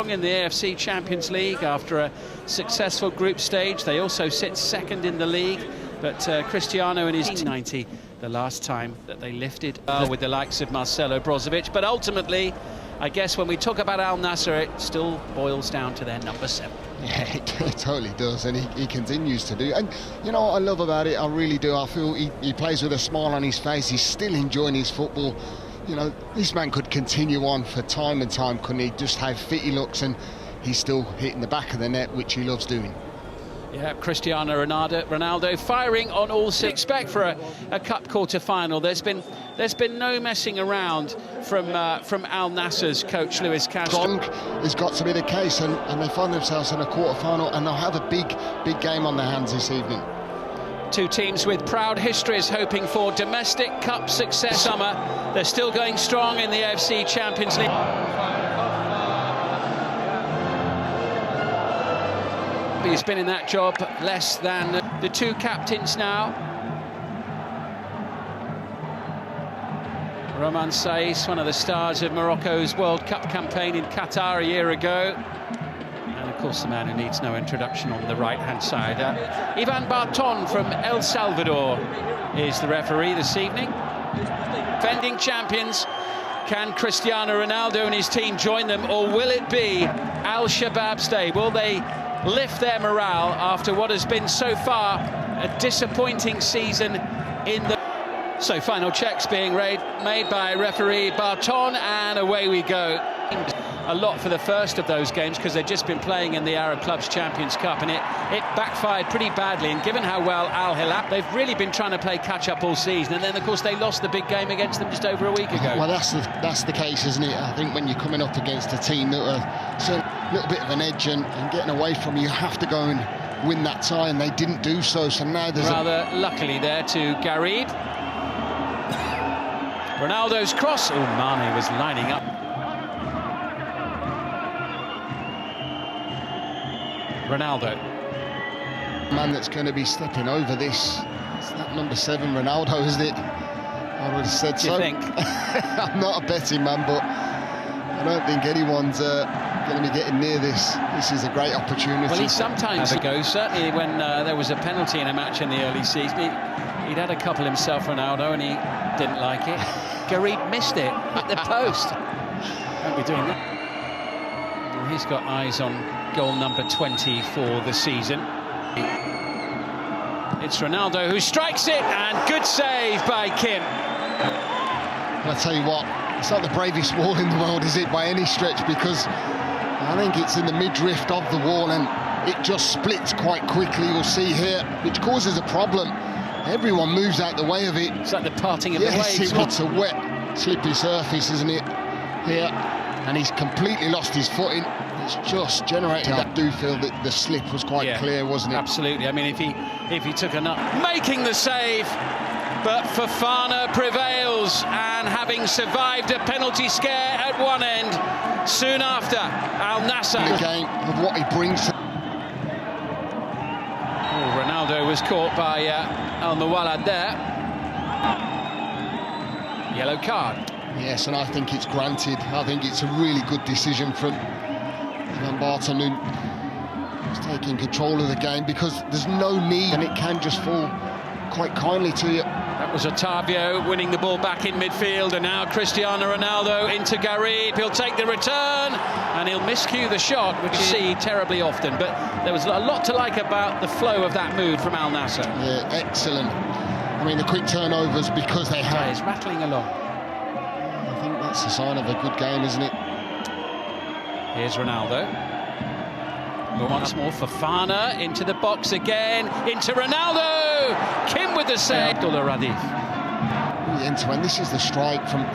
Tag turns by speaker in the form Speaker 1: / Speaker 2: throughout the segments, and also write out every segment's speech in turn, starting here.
Speaker 1: In the AFC Champions League after a successful group stage. They also sit second in the league, but Cristiano and his 90 the last time that they lifted with the likes of Marcelo Brozovic. But ultimately, I guess when we talk about Al Nassr, it still boils down to their number 7.
Speaker 2: Yeah, it totally does, and he continues to do. And you know what I love about it, I really do. I feel he plays with a smile on his face. He's still enjoying his football. You know, this man could continue on for time and time, couldn't he? Just how fit he looks, and he's still hitting the back of the net, which he loves doing.
Speaker 1: Yeah, Cristiano Ronaldo firing on all six. Expect for a cup quarter-final. There's been no messing around from Al Nassr's coach Luis Castro.
Speaker 2: Strong has got to be the case, and they find themselves in a quarter-final, and they'll have a big game on their hands this evening.
Speaker 1: Two teams with proud histories hoping for domestic cup success. Summer, they're still going strong in the AFC Champions League. He's been in that job less than the two captains now. Romain Saïss, one of the stars of Morocco's World Cup campaign in Qatar a year ago. And of course the man who needs no introduction on the right-hand side. Ivan Barton from El Salvador is the referee this evening. Defending champions, can Cristiano Ronaldo and his team join them, or will it be Al Shabab stay? Will they lift their morale after what has been so far a disappointing season in the... So final checks being made by referee Barton, and away we go. A lot for the first of those games because they've just been playing in the Arab Clubs Champions Cup, and it backfired pretty badly. And given how well Al Hilal, they've really been trying to play catch-up all season, and then of course they lost the big game against them just over a week ago.
Speaker 2: Well, that's the case, isn't it? I think when you're coming up against a team that are a little bit of an edge and getting away from you, have to go and win that tie, and they didn't do so. So now there's
Speaker 1: rather luckily there to Garib. Ronaldo's cross. Oh, Mane was lining up. Ronaldo.
Speaker 2: Man that's going to be stepping over this. It's that number 7, Ronaldo, isn't it? I would have said so.
Speaker 1: You think?
Speaker 2: I'm not a betting man, but I don't think anyone's going to be getting near this. This is a great opportunity.
Speaker 1: Well, he sometimes ago, certainly when there was a penalty in a match in the early season, he'd had a couple himself, Ronaldo, and he didn't like it. Garib missed it at the post. Won't be doing that. Well, he's got eyes on goal number 20 for the season. It's Ronaldo who strikes it, and good save by Kim.
Speaker 2: I'll tell you what, it's not the bravest wall in the world, is it, by any stretch, because I think it's in the midriff of the wall and it just splits quite quickly, you'll see here, which causes a problem. Everyone moves out the way of it.
Speaker 1: It's like the parting of the waves.
Speaker 2: Yes, it's a wet, slippy surface, isn't it, here? And he's completely lost his footing. It's just generated. I do feel that the slip was quite clear, wasn't it?
Speaker 1: Absolutely. I mean, if he took enough, making the save, but Fofana prevails, and having survived a penalty scare at one end, soon after Al Nassr.
Speaker 2: The game of what he brings to...
Speaker 1: Oh, Ronaldo was caught by Al Mawalad there. Yellow card.
Speaker 2: Yes, and I think it's granted. I think it's a really good decision from Ivan Barton, who's taking control of the game, because there's no need, and it can just fall quite kindly to you.
Speaker 1: That was Otavio winning the ball back in midfield, and now Cristiano Ronaldo into Garib. He'll take the return, and he'll miscue the shot, which you see terribly often. But there was a lot to like about the flow of that move from Al Nassr.
Speaker 2: Yeah, excellent. I mean, the quick turnovers, because they have...
Speaker 1: He's rattling along.
Speaker 2: I think that's a sign of a good game, isn't it?
Speaker 1: Here's Ronaldo. Once more, Fofana into the box again, into Ronaldo! Kim with the save. Abdullah Radif.
Speaker 2: End-to-end, this is the strike from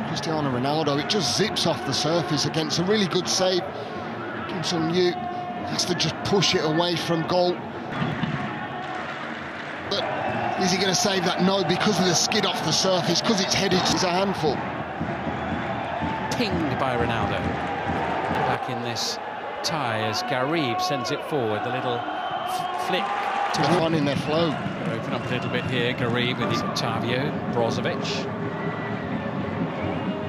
Speaker 2: Cristiano Ronaldo. It just zips off the surface against a really good save. Kim Sung-yu has to just push it away from goal. But is he going to save that? No, because of the skid off the surface, because it's headed. It's a handful.
Speaker 1: Pinged by Ronaldo. Back in this tie as Garib sends it forward. The little flick
Speaker 2: to one in their flow.
Speaker 1: Open up a little bit here. Garib with Otavio, Brozovic,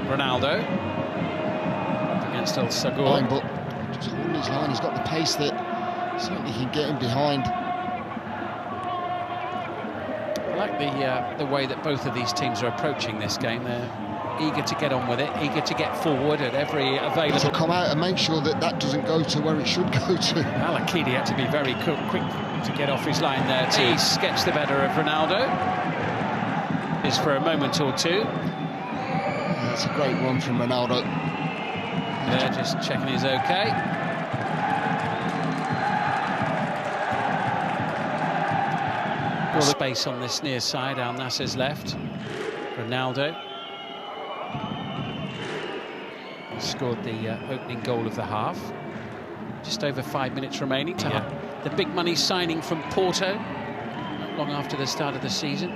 Speaker 1: Ronaldo up against Still Sagur.
Speaker 2: Line, but just holding his line. He's got the pace that certainly can get him behind.
Speaker 1: I like the way that both of these teams are approaching this game. They're eager to get on with it, eager to get forward at every available...
Speaker 2: To come out and make sure that that doesn't go to where it should go to.
Speaker 1: Al-Akidi had to be very quick to get off his line there. He gets the better of Ronaldo. Is for a moment or two.
Speaker 2: That's a great run from Ronaldo.
Speaker 1: They're just checking he's okay. Well, space on this near side. Al Nassr's left. Ronaldo scored the opening goal of the half. Just over 5 minutes remaining. The big money signing from Porto, not long after the start of the season.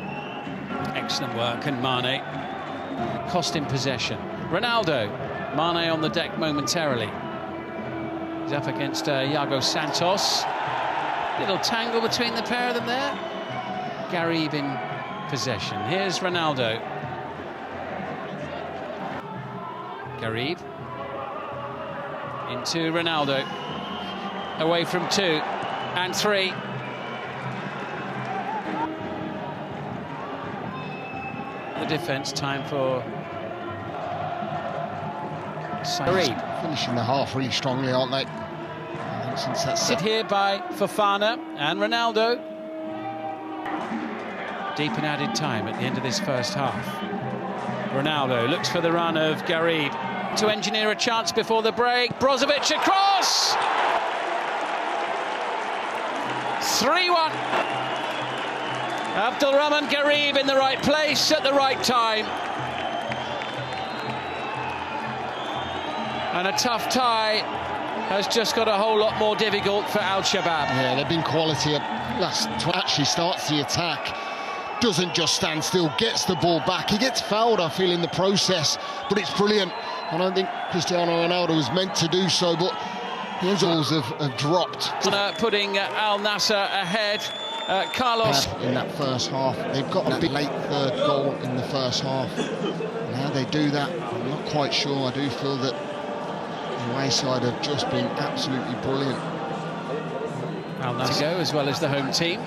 Speaker 1: Excellent work, and Mane cost him possession. Ronaldo, Mane on the deck momentarily. He's up against Iago Santos. Little tangle between the pair of them there. Garib in possession. Here's Ronaldo. Garib into Ronaldo. Away from 2 and 3. The defence, time for Garib.
Speaker 2: Finishing the half really strongly, aren't they? Since that's
Speaker 1: Sit here by Fofana and Ronaldo. Deep and added time at the end of this first half. Ronaldo looks for the run of Garib to engineer a chance before the break. Brozovic across! 3-1. Abdulrahman Garib in the right place at the right time. And a tough tie has just got a whole lot more difficult for Al Shabab.
Speaker 2: Yeah, they've been quality actually starts the attack, doesn't just stand still, gets the ball back. He gets fouled, I feel, in the process, but it's brilliant. I don't think Cristiano Ronaldo was meant to do so, but his balls have dropped.
Speaker 1: Putting Al Nassr ahead. Carlos.
Speaker 2: In that first half, they've got a big late third goal in the first half. And how they do that, I'm not quite sure. I do feel that the away side have just been absolutely brilliant.
Speaker 1: Al Nassr to go, as well as the home team.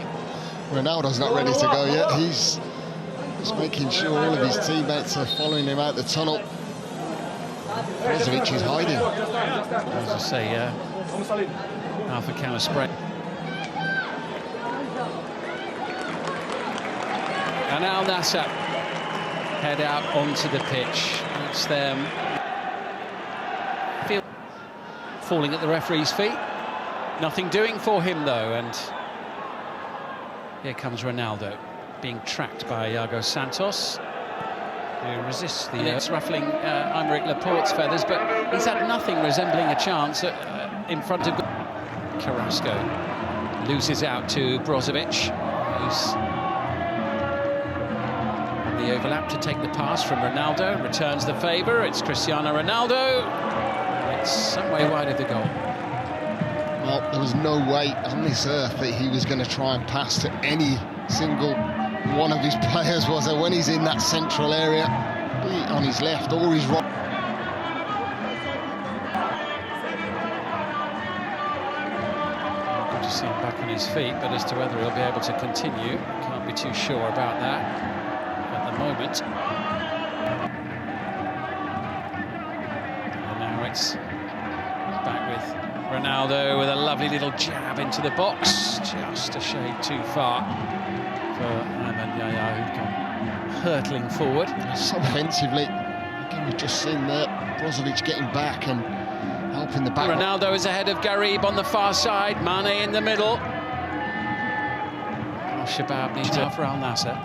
Speaker 2: Ronaldo's not ready to go yet. He's just making sure all of his teammates are following him out the tunnel. Brozovic is hiding.
Speaker 1: As I say, half a counter spread. And Al Nassr head out onto the pitch. That's them falling at the referee's feet. Nothing doing for him, though, and here comes Ronaldo, being tracked by Iago Santos, who resists the... It's ruffling Aymeric Laporte's feathers, but he's had nothing resembling a chance in front of... Carrasco loses out to Brozovic, who's on the overlap to take the pass from Ronaldo, returns the favour. It's Cristiano Ronaldo. It's some way wide of the goal.
Speaker 2: Well, there was no way on this earth that he was going to try and pass to any single one of his players, was there, when he's in that central area, be it on his left or his right.
Speaker 1: Good to see him back on his feet, but as to whether he'll be able to continue, can't be too sure about that at the moment. And now it's back with Ronaldo with a lovely little jab into the box, just a shade too far for Ayman Yaya, who'd gone hurtling forward.
Speaker 2: So offensively, again, we've just seen there, Brozovic getting back and helping the back.
Speaker 1: Ronaldo is ahead of Garib on the far side, Mane in the middle. Al Shabab needs to for Al Nassr.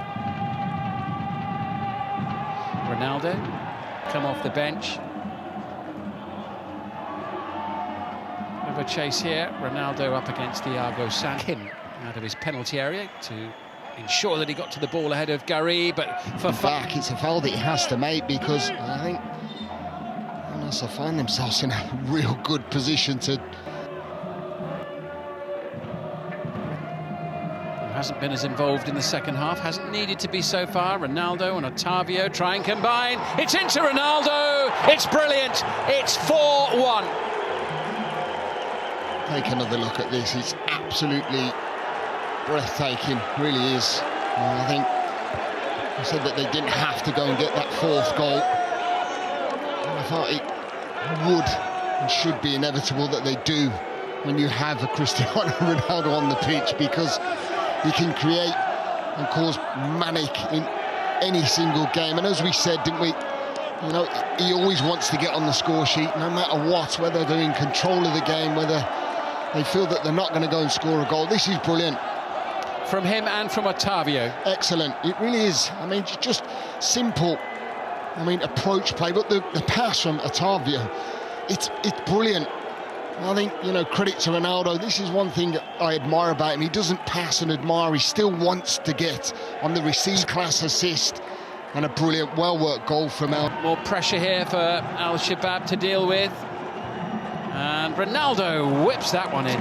Speaker 1: Ronaldo, come off the bench. A chase here. Ronaldo up against Iago Santos out of his penalty area to ensure that he got to the ball ahead of Garib, but for
Speaker 2: back, it's a foul that he has to make, because I think Al-Nassr find themselves in a real good position to...
Speaker 1: hasn't been as involved in the second half, hasn't needed to be so far. Ronaldo and Otavio try and combine. It's into Ronaldo. It's brilliant. It's 4-1.
Speaker 2: Take another look at this. It's absolutely breathtaking, really is. I think I said that they didn't have to go and get that fourth goal. I thought it would and should be inevitable that they do when you have a Cristiano Ronaldo on the pitch, because he can create and cause manic in any single game. And as we said, didn't we, you know, he always wants to get on the score sheet no matter what, whether they're in control of the game, whether they feel that they're not going to go and score a goal. This is brilliant.
Speaker 1: From him and from Otavio.
Speaker 2: Excellent, it really is. I mean, just simple, I mean, approach play, but the pass from Otavio, it's brilliant. I think, you know, credit to Ronaldo. This is one thing that I admire about him. He doesn't pass and admire. He still wants to get on the receive. Class assist and a brilliant, well-worked goal from El.
Speaker 1: More pressure here for Al Shabab to deal with. And Ronaldo whips that one in.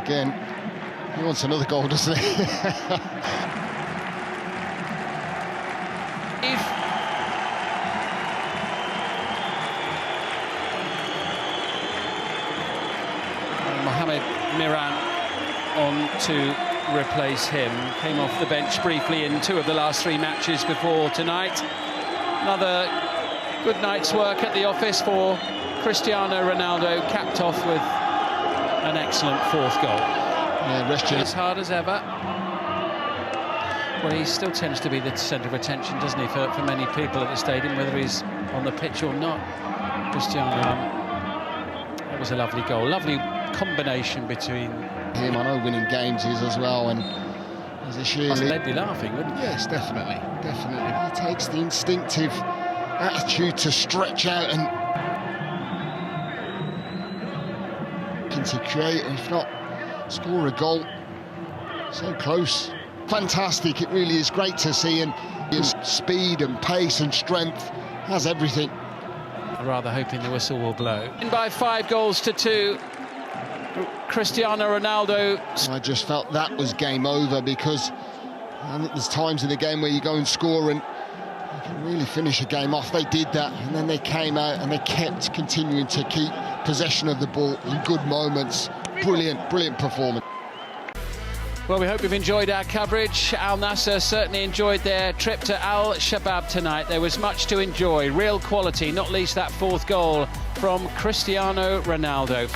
Speaker 2: Again, he wants another goal, doesn't he?
Speaker 1: Mohamed Miran on to replace him. Came off the bench briefly in 2 of the last 3 matches before tonight. Another good night's work at the office for Cristiano Ronaldo, capped off with an excellent 4th goal.
Speaker 2: Yeah,
Speaker 1: as hard as ever. Well, he still tends to be the centre of attention, doesn't he, for many people at the stadium, whether he's on the pitch or not. Cristiano, that was a lovely goal, lovely combination between
Speaker 2: him. I know winning games is as well, and as a sheer,
Speaker 1: they'd be laughing, wouldn't they?
Speaker 2: Yes, definitely. He takes the instinctive attitude to stretch out and to create, if not score a goal. So close. Fantastic, it really is great to see, and his speed and pace and strength has everything.
Speaker 1: I'm rather hoping the whistle will blow. In by 5 goals to 2. Cristiano Ronaldo.
Speaker 2: I just felt that was game over, because I think there's times in the game where you go and score and you can really finish a game off. They did that, and then they came out and they kept continuing to keep possession of the ball in good moments. Brilliant performance.
Speaker 1: Well, we hope you've enjoyed our coverage. Al Nassr certainly enjoyed their trip to Al Shabab tonight. There was much to enjoy, real quality, not least that 4th goal from Cristiano Ronaldo.